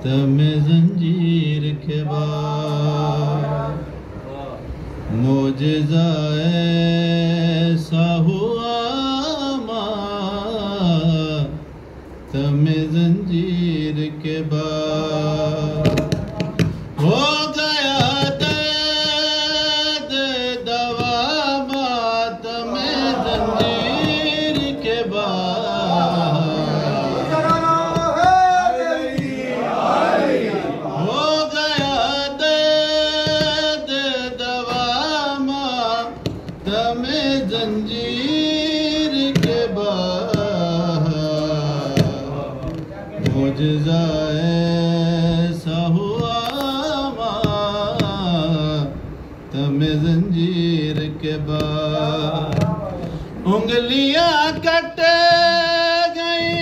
तमे जंजीर के बाद मोजज़ा ऐसा हुआ तमे जंजीर के बाद हो गया दर्द दवा तमे जंजीर के बाद हो गया दर्द दवा तमे जंजीर के बाद मुझजा ऐसा हुआ तमे जंजीर के बाद उंगलियां कट गई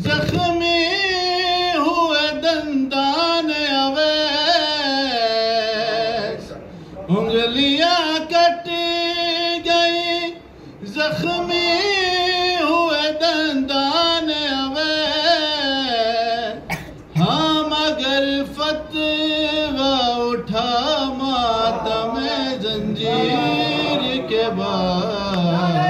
जख्मी हुए दंदान अवैस उंगलियां कट गई जख्मी हुए दंदान अवैस हाँ मगर फतवा उठा मातमे जंजीर के बाद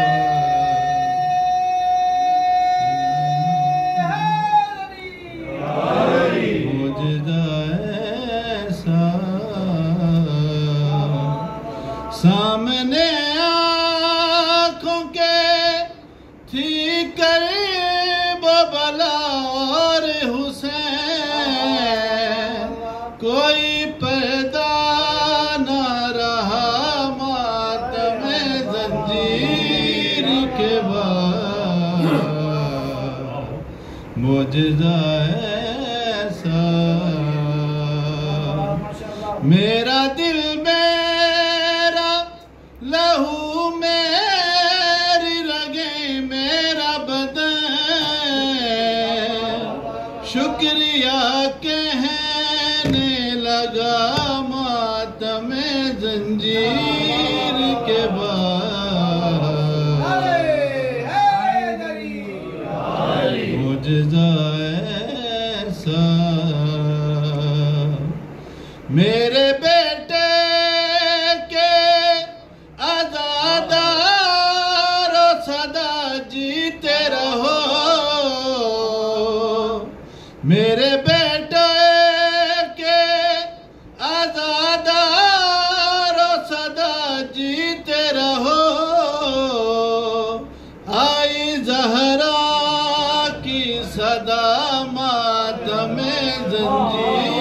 मुझदा ऐसा सामने आँखों के थी करे बबला और हुसैन कोई पर्दा न रहा मातमे जंजीर के बाद मुझदा ऐसा मेरा दिल मेरा लहू मेरी रगे मेरा बदन शुक्रिया कहने लगा मातमे जंजीर के बाद मुझदा ऐसा मेरे बेटे के आज़ादारो सदा जीते रहो मेरे बेटे के आज़ादारो सदा जीते रहो आई ज़हरा की सदा मातमे जंजीर